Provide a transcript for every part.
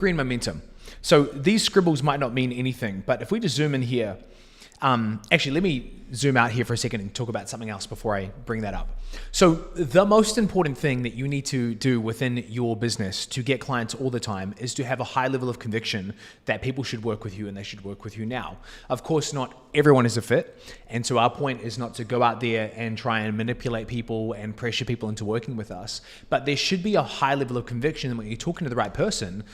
Green momentum. So these scribbles might not mean anything, but if we just zoom in here, actually, let me zoom out here for a second and talk about something else before I bring that up. So the most important thing that you need to do within your business to get clients all the time is to have a high level of conviction that people should work with you and they should work with you now. Of course, not everyone is a fit. And so our point is not to go out there and try and manipulate people and pressure people into working with us. But there should be a high level of conviction that when you're talking to the right person,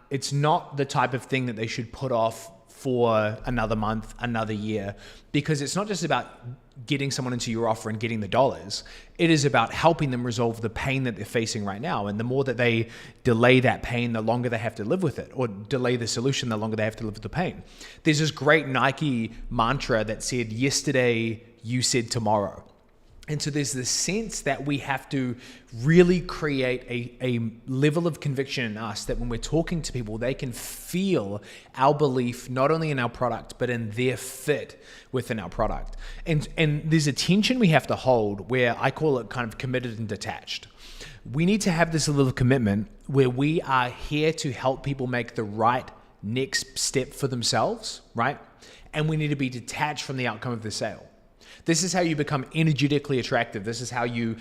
it's not the type of thing that they should put off for another month, another year, because it's not just about getting someone into your offer and getting the dollars. It is about helping them resolve the pain that they're facing right now. And the more that they delay that pain, the longer they have to live with it, or delay the solution, the longer they have to live with the pain. There's this great Nike mantra that said, yesterday you said tomorrow. And so there's this sense that we have to really create a level of conviction in us that when we're talking to people, they can feel our belief, not only in our product, but in their fit within our product. And there's a tension we have to hold where I call it kind of committed and detached. We need to have this level of commitment where we are here to help people make the right next step for themselves, right? And we need to be detached from the outcome of the sale. This is how you become energetically attractive. This is how you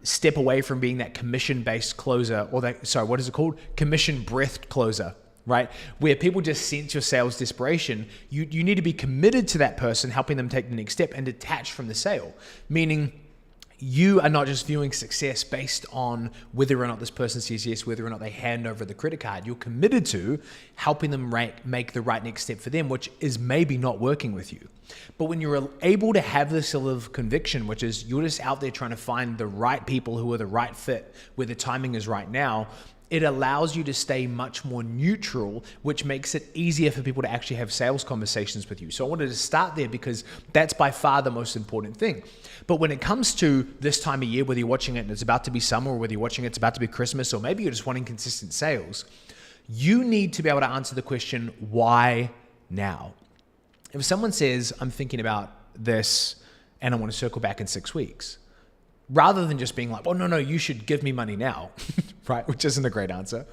step away from being that commission-based closer, or what is it called? Commission-breathed closer, right? Where people just sense your sales desperation. You need to be committed to that person, helping them take the next step and detached from the sale, meaning you are not just viewing success based on whether or not this person says yes, whether or not they hand over the credit card. You're committed to helping them make the right next step for them, which is maybe not working with you. But when you're able to have this level of conviction, which is you're just out there trying to find the right people who are the right fit, where the timing is right now, it allows you to stay much more neutral, which makes it easier for people to actually have sales conversations with you. So I wanted to start there because that's by far the most important thing. But when it comes to this time of year, whether you're watching it and it's about to be summer, or whether you're watching it, it's about to be Christmas, or maybe you're just wanting consistent sales, you need to be able to answer the question, why now? If someone says, I'm thinking about this and I want to circle back in 6 weeks, rather than just being like, oh, no, you should give me money now, right? Which isn't a great answer.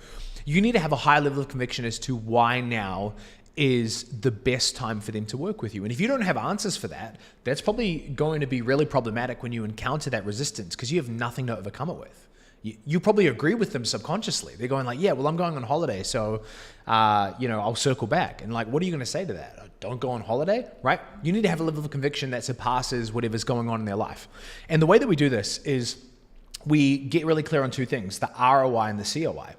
You need to have a high level of conviction as to why now is the best time for them to work with you. And if you don't have answers for that, that's probably going to be really problematic when you encounter that resistance, because you have nothing to overcome it with. You probably agree with them subconsciously. They're going like, yeah, well, I'm going on holiday, so I'll circle back. And like, what are you going to say to that? Don't go on holiday, right? You need to have a level of conviction that surpasses whatever's going on in their life. And the way that we do this is we get really clear on two things, the ROI and the COI.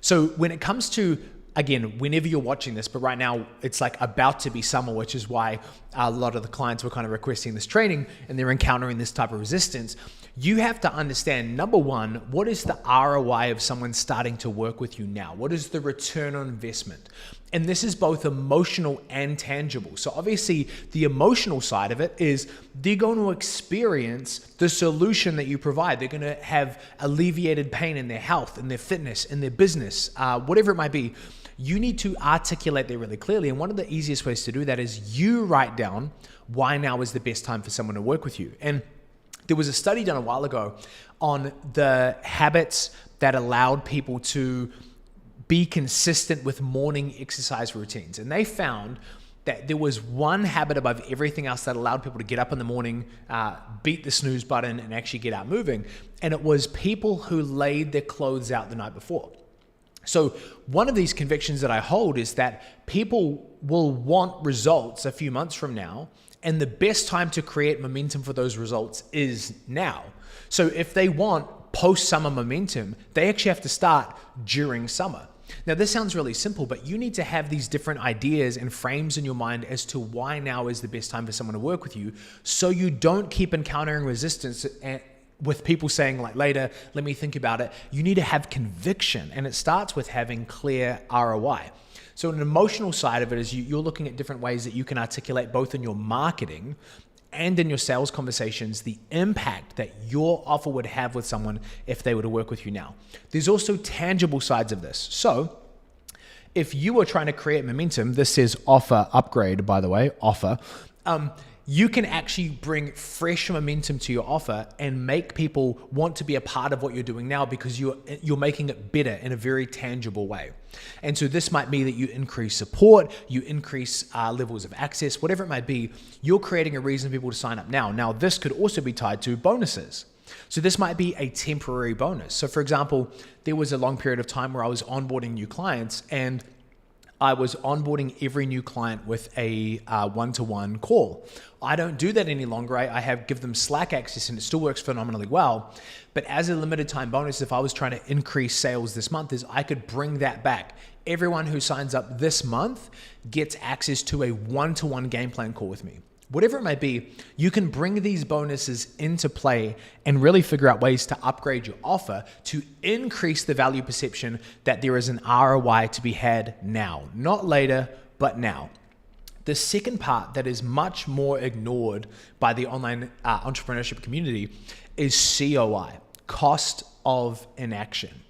So when it comes to, again, whenever you're watching this, but right now it's like about to be summer, which is why a lot of the clients were kind of requesting this training and they're encountering this type of resistance. You have to understand, number one, what is the ROI of someone starting to work with you now? What is the return on investment? And this is both emotional and tangible. So obviously the emotional side of it is they're going to experience the solution that you provide. They're going to have alleviated pain in their health, in their fitness, in their business, whatever it might be. You need to articulate that really clearly. And one of the easiest ways to do that is you write down why now is the best time for someone to work with you. And there was a study done a while ago on the habits that allowed people to be consistent with morning exercise routines. And they found that there was one habit above everything else that allowed people to get up in the morning, beat the snooze button, and actually get out moving. And it was people who laid their clothes out the night before. So one of these convictions that I hold is that people will want results a few months from now, and the best time to create momentum for those results is now. So if they want post-summer momentum, they actually have to start during summer. Now, this sounds really simple, but you need to have these different ideas and frames in your mind as to why now is the best time for someone to work with you, so you don't keep encountering resistance with people saying like, later, let me think about it. You need to have conviction, and it starts with having clear ROI. So an emotional side of it is you're looking at different ways that you can articulate both in your marketing and in your sales conversations the impact that your offer would have with someone if they were to work with you now. There's also tangible sides of this. So if you are trying to create momentum, this says offer upgrade, by the way, offer. you can actually bring fresh momentum to your offer and make people want to be a part of what you're doing now because you're making it better in a very tangible way. And so this might mean that you increase support, you increase levels of access, whatever it might be. You're creating a reason for people to sign up now. Now, this could also be tied to bonuses. So this might be a temporary bonus. So for example, there was a long period of time where I was onboarding new clients, and I was onboarding every new client with a one-to-one call. I don't do that any longer. I give them Slack access, and it still works phenomenally well. But as a limited time bonus, if I was trying to increase sales this month, is I could bring that back. Everyone who signs up this month gets access to a one-to-one game plan call with me. Whatever it might be, you can bring these bonuses into play and really figure out ways to upgrade your offer to increase the value perception that there is an ROI to be had now, not later, but now. The second part that is much more ignored by the online entrepreneurship community is COI, cost of inaction.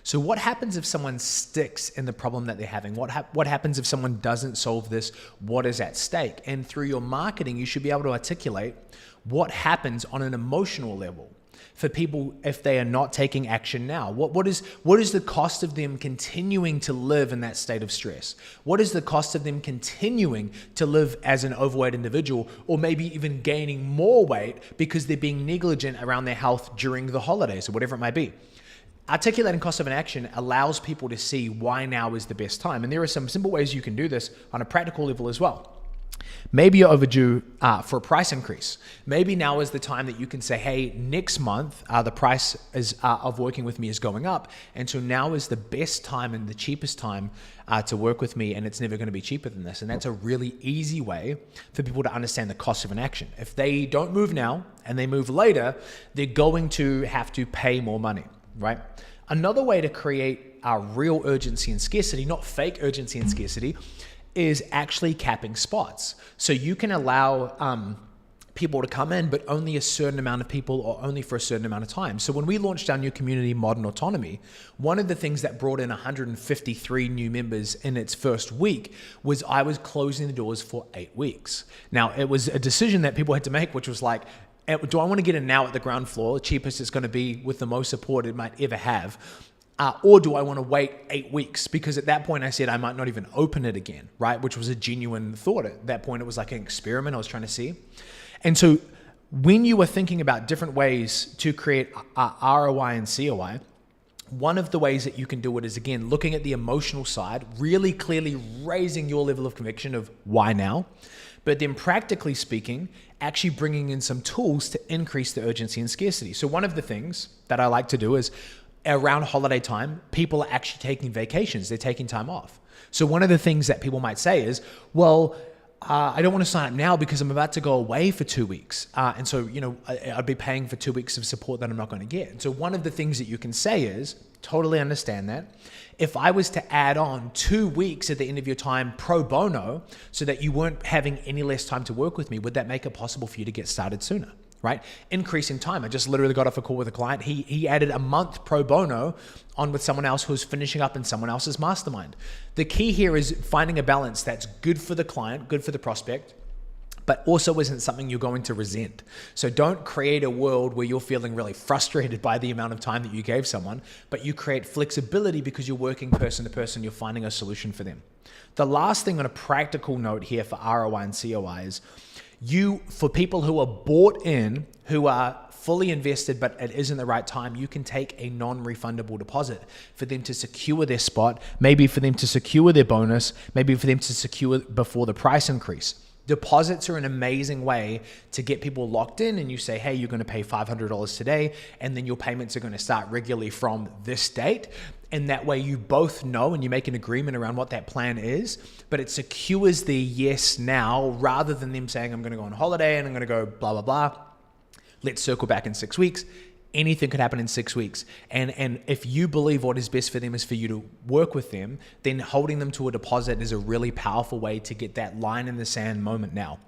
So what happens if someone sticks in the problem that they're having? What happens if someone doesn't solve this? What is at stake? And through your marketing, you should be able to articulate what happens on an emotional level for people if they are not taking action now. What is the cost of them continuing to live in that state of stress? What is the cost of them continuing to live as an overweight individual, or maybe even gaining more weight because they're being negligent around their health during the holidays or whatever it might be? Articulating cost of inaction allows people to see why now is the best time. And there are some simple ways you can do this on a practical level as well. Maybe you're overdue for a price increase. Maybe now is the time that you can say, hey, next month, the price of working with me is going up. And so now is the best time and the cheapest time to work with me, and it's never going to be cheaper than this. And that's a really easy way for people to understand the cost of inaction. If they don't move now and they move later, they're going to have to pay more money. Right? Another way to create a real urgency and scarcity, not fake urgency and scarcity, is actually capping spots. So you can allow people to come in, but only a certain amount of people or only for a certain amount of time. So when we launched our new community, Modern Autonomy, one of the things that brought in 153 new members in its first week was I was closing the doors for 8 weeks. Now, it was a decision that people had to make, which was like, do I want to get in now at the ground floor, the cheapest it's going to be with the most support it might ever have? Or do I want to wait 8 weeks? Because at that point I said I might not even open it again, right? Which was a genuine thought. At that point, it was like an experiment I was trying to see. And so when you were thinking about different ways to create ROI and COI, one of the ways that you can do it is, again, looking at the emotional side, really clearly raising your level of conviction of why now, but then practically speaking, actually bringing in some tools to increase the urgency and scarcity. So one of the things that I like to do is around holiday time, people are actually taking vacations. They're taking time off. So one of the things that people might say is, well, I don't want to sign up now because I'm about to go away for 2 weeks. And so, I'd be paying for 2 weeks of support that I'm not going to get. And so one of the things that you can say is, totally understand that. If I was to add on 2 weeks at the end of your time pro bono so that you weren't having any less time to work with me, would that make it possible for you to get started sooner? Right? Increasing time. I just literally got off a call with a client. He added a month pro bono on with someone else who's finishing up in someone else's mastermind. The key here is finding a balance that's good for the client, good for the prospect, but also isn't something you're going to resent. So don't create a world where you're feeling really frustrated by the amount of time that you gave someone, but you create flexibility because you're working person to person, you're finding a solution for them. The last thing on a practical note here for ROI and COI is for people who are bought in, who are fully invested, but it isn't the right time, you can take a non-refundable deposit for them to secure their spot, maybe for them to secure their bonus, maybe for them to secure before the price increase. Deposits are an amazing way to get people locked in, and you say, hey, you're going to pay $500 today, and then your payments are going to start regularly from this date. And that way you both know and you make an agreement around what that plan is, but it secures the yes now rather than them saying, I'm going to go on holiday and I'm going to go blah, blah, blah. Let's circle back in 6 weeks. Anything could happen in 6 weeks. And if you believe what is best for them is for you to work with them, then holding them to a deposit is a really powerful way to get that line in the sand moment now.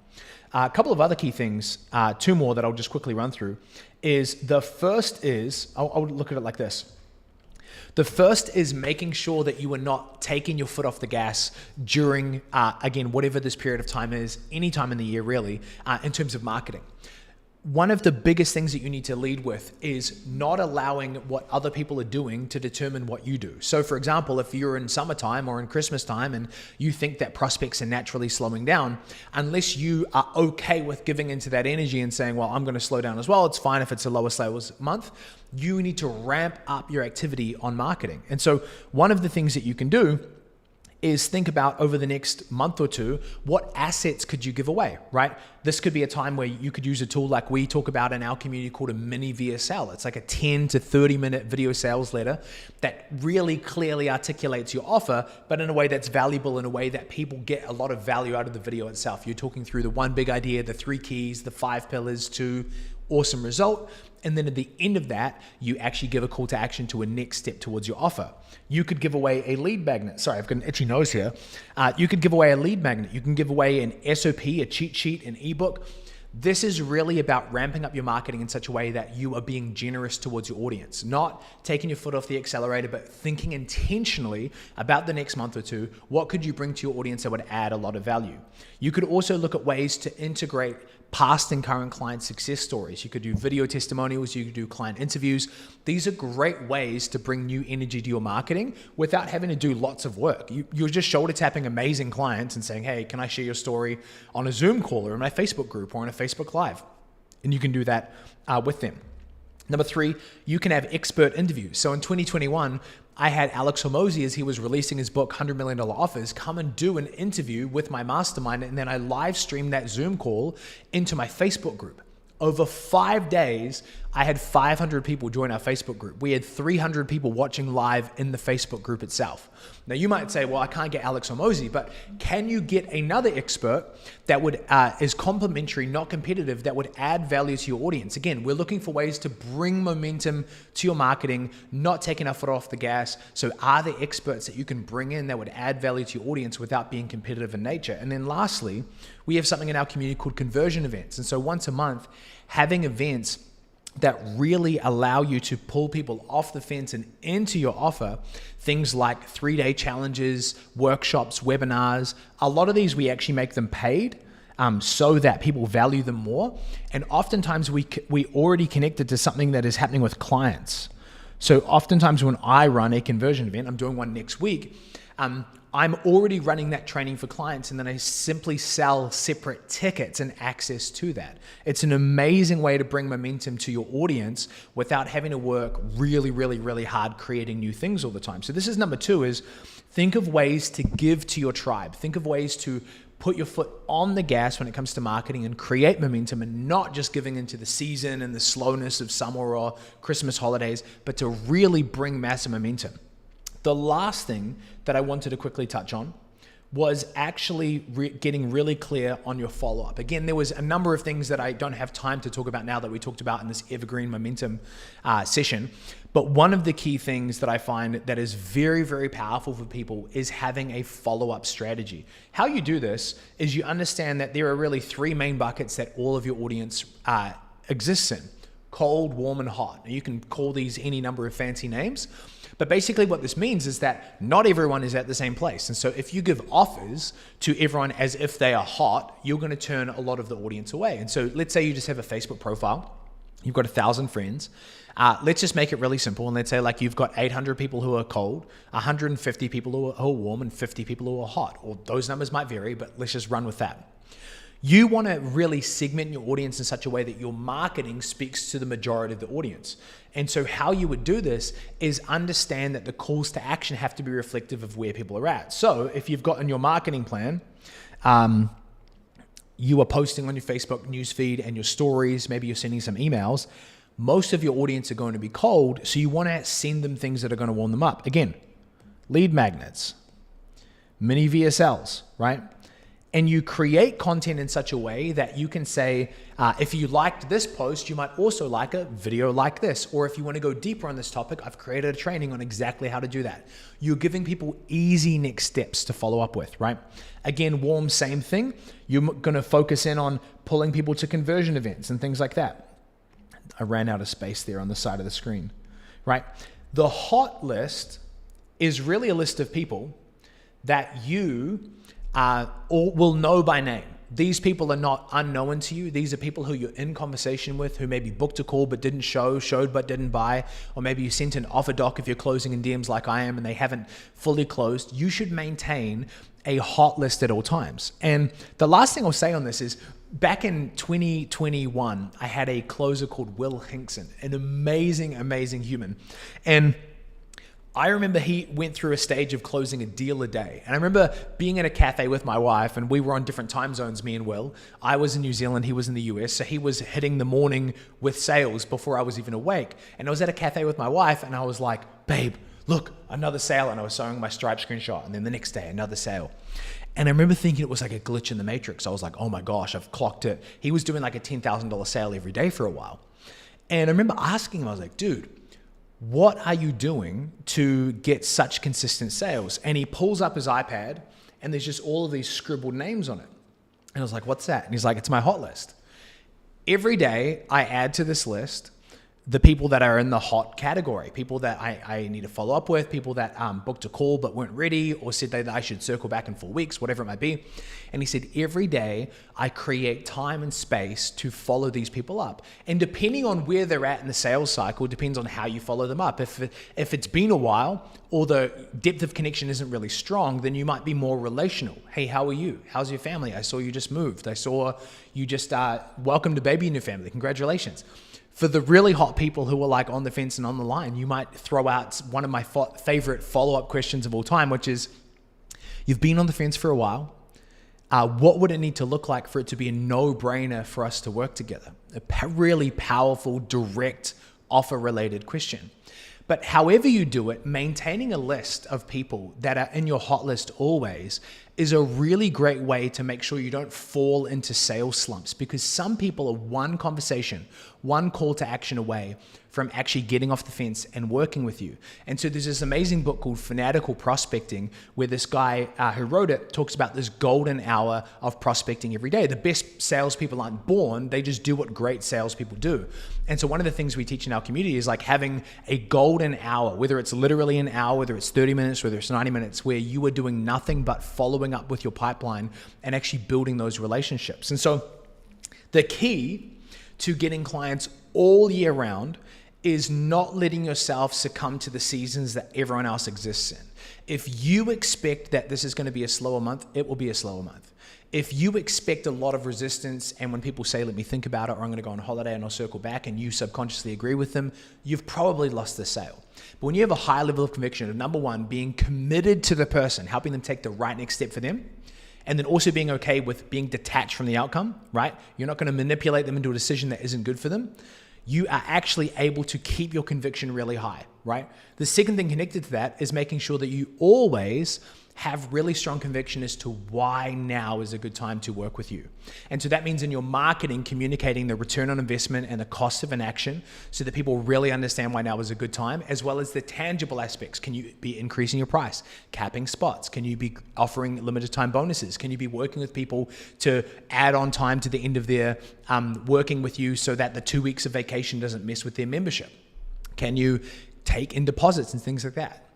A couple of other key things, 2 more that I'll just quickly run through, is the first is, I'll look at it like this. The first is making sure that you are not taking your foot off the gas during, again, whatever this period of time is, any time in the year really, in terms of marketing. One of the biggest things that you need to lead with is not allowing what other people are doing to determine what you do. So for example, if you're in summertime or in Christmas time and you think that prospects are naturally slowing down, unless you are okay with giving into that energy and saying, well, I'm going to slow down as well, it's fine if it's a lower sales month, you need to ramp up your activity on marketing. And so one of the things that you can do is think about over the next month or two, what assets could you give away, right? This could be a time where you could use a tool like we talk about in our community called a mini VSL. It's like a 10 to 30 minute video sales letter that really clearly articulates your offer, but in a way that's valuable, in a way that people get a lot of value out of the video itself. You're talking through the one big idea, the 3 keys, the 5 pillars to awesome result. And then at the end of that, you actually give a call to action to a next step towards your offer. You could give away a lead magnet. Sorry, I've got an itchy nose here. You could give away a lead magnet. You can give away an SOP, a cheat sheet, an ebook. This is really about ramping up your marketing in such a way that you are being generous towards your audience, not taking your foot off the accelerator, but thinking intentionally about the next month or two. What could you bring to your audience that would add a lot of value? You could also look at ways to integrate past and current client success stories. You could do video testimonials, you could do client interviews. These are great ways to bring new energy to your marketing without having to do lots of work. You're just shoulder tapping amazing clients and saying, hey, can I share your story on a Zoom call or in my Facebook group or on a Facebook Live? And you can do that with them. Number 3, you can have expert interviews. So in 2021, I had Alex Hormozi, as he was releasing his book, $100 Million Offers, come and do an interview with my mastermind. And then I live streamed that Zoom call into my Facebook group. Over 5 days, I had 500 people join our Facebook group. We had 300 people watching live in the Facebook group itself. Now you might say, well, I can't get Alex Hormozi, but can you get another expert that would is complementary, not competitive, that would add value to your audience? Again, we're looking for ways to bring momentum to your marketing, not taking our foot off the gas. So are there experts that you can bring in that would add value to your audience without being competitive in nature? And then lastly, we have something in our community called conversion events. And so once a month, having events that really allow you to pull people off the fence and into your offer, things like 3-day challenges, workshops, webinars. A lot of these, we actually make them paid so that people value them more. And oftentimes we already connected to something that is happening with clients. So oftentimes when I run a conversion event, I'm doing one next week, I'm already running that training for clients, and then I simply sell separate tickets and access to that. It's an amazing way to bring momentum to your audience without having to work really, really, really hard creating new things all the time. So this is number 2, is think of ways to give to your tribe. Think of ways to put your foot on the gas when it comes to marketing and create momentum, and not just giving into the season and the slowness of summer or Christmas holidays, but to really bring massive momentum. The last thing that I wanted to quickly touch on was actually getting really clear on your follow-up. Again, there was a number of things that I don't have time to talk about now that we talked about in this Evergreen Momentum session. But one of the key things that I find that is very, very powerful for people is having a follow-up strategy. How you do this is you understand that there are really 3 main buckets that all of your audience exists in: cold, warm, and hot. Now, you can call these any number of fancy names. But basically what this means is that not everyone is at the same place. And so if you give offers to everyone as if they are hot, you're going to turn a lot of the audience away. And so let's say you just have a Facebook profile. You've got 1,000 friends. Let's just make it really simple. And let's say like you've got 800 people who are cold, 150 people who are warm, and 50 people who are hot. Or those numbers might vary, but let's just run with that. You want to really segment your audience in such a way that your marketing speaks to the majority of the audience. And so how you would do this is understand that the calls to action have to be reflective of where people are at. So if you've got in your marketing plan, you are posting on your Facebook newsfeed and your stories, maybe you're sending some emails, most of your audience are going to be cold. So you want to send them things that are going to warm them up. Again, lead magnets, mini VSLs, right? And you create content in such a way that you can say, if you liked this post, you might also like a video like this. Or if you want to go deeper on this topic, I've created a training on exactly how to do that. You're giving people easy next steps to follow up with, right? Again, warm, same thing. You're going to focus in on pulling people to conversion events and things like that. I ran out of space there on the side of the screen, right? The hot list is really a list of people that you will know by name. These people are not unknown to you. These are people who you're in conversation with, who maybe booked a call but didn't show, showed but didn't buy, or maybe you sent an offer doc if you're closing in DMs like I am and they haven't fully closed. You should maintain a hot list at all times. And the last thing I'll say on this is, back in 2021, I had a closer called Will Hinkson, an amazing, amazing human. And I remember he went through a stage of closing a deal a day. And I remember being in a cafe with my wife, and we were on different time zones, me and Will. I was in New Zealand, he was in the US. So he was hitting the morning with sales before I was even awake. And I was at a cafe with my wife, and I was like, babe, look, another sale. And I was showing my Stripe screenshot. And then the next day, another sale. And I remember thinking it was like a glitch in the matrix. I was like, oh my gosh, I've clocked it. He was doing like a $10,000 sale every day for a while. And I remember asking him, I was like, dude, what are you doing to get such consistent sales? And he pulls up his iPad and there's just all of these scribbled names on it. And I was like, what's that? And he's like, it's my hot list. Every day I add to this list the people that are in the hot category, people that I need to follow up with, people that booked a call but weren't ready, or said that I should circle back in 4 weeks, whatever it might be. And he said, every day I create time and space to follow these people up. And depending on where they're at in the sales cycle, depends on how you follow them up. If it's been a while or the depth of connection isn't really strong, then you might be more relational. Hey, how are you? How's your family? I saw you just moved. I saw you just welcomed a baby in your family. Congratulations. For the really hot people who are like on the fence and on the line, you might throw out one of my favorite follow-up questions of all time, which is, you've been on the fence for a while. What would it need to look like for it to be a no-brainer for us to work together? A really powerful, direct, offer-related question. But however you do it, maintaining a list of people that are in your hot list always is a really great way to make sure you don't fall into sales slumps, because some people are one conversation, one call to action away from actually getting off the fence and working with you. And so there's this amazing book called Fanatical Prospecting, where this guy who wrote it talks about this golden hour of prospecting every day. The best salespeople aren't born, they just do what great salespeople do. And so one of the things we teach in our community is like having a golden hour, whether it's literally an hour, whether it's 30 minutes, whether it's 90 minutes, where you are doing nothing but following up with your pipeline and actually building those relationships. And so the key to getting clients all year round is not letting yourself succumb to the seasons that everyone else exists in. If you expect that this is going to be a slower month, it will be a slower month. If you expect a lot of resistance, and when people say, let me think about it, or I'm going to go on holiday and I'll circle back, and you subconsciously agree with them, you've probably lost the sale. But when you have a high level of conviction of, number one, being committed to the person, helping them take the right next step for them, and then also being okay with being detached from the outcome, right? You're not going to manipulate them into a decision that isn't good for them. You are actually able to keep your conviction really high, right? The second thing connected to that is making sure that you always have really strong conviction as to why now is a good time to work with you. And so that means in your marketing, communicating the return on investment and the cost of an action so that people really understand why now is a good time, as well as the tangible aspects. Can you be increasing your price, capping spots? Can you be offering limited time bonuses? Can you be working with people to add on time to the end of their working with you so that the 2 weeks of vacation doesn't mess with their membership? Can you take in deposits and things like that?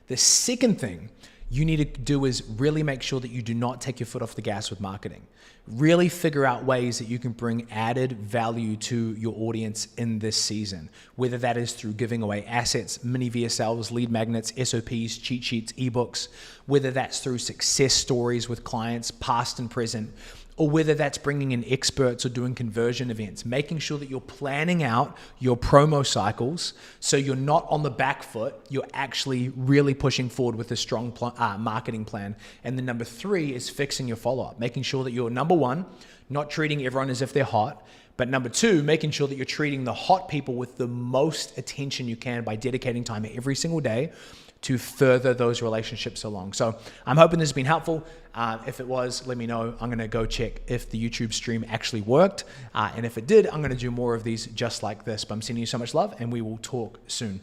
The second thing you need to do is really make sure that you do not take your foot off the gas with marketing. Really figure out ways that you can bring added value to your audience in this season, whether that is through giving away assets, mini VSLs, lead magnets, SOPs, cheat sheets, ebooks, whether that's through success stories with clients, past and present, or whether that's bringing in experts or doing conversion events, making sure that you're planning out your promo cycles so you're not on the back foot, you're actually really pushing forward with a strong marketing plan. And then number three is fixing your follow-up, making sure that you're, number one, not treating everyone as if they're hot, but number two, making sure that you're treating the hot people with the most attention you can by dedicating time every single day to further those relationships along. So I'm hoping this has been helpful. If it was, let me know. I'm going to go check if the YouTube stream actually worked. And if it did, I'm going to do more of these just like this. But I'm sending you so much love, and we will talk soon.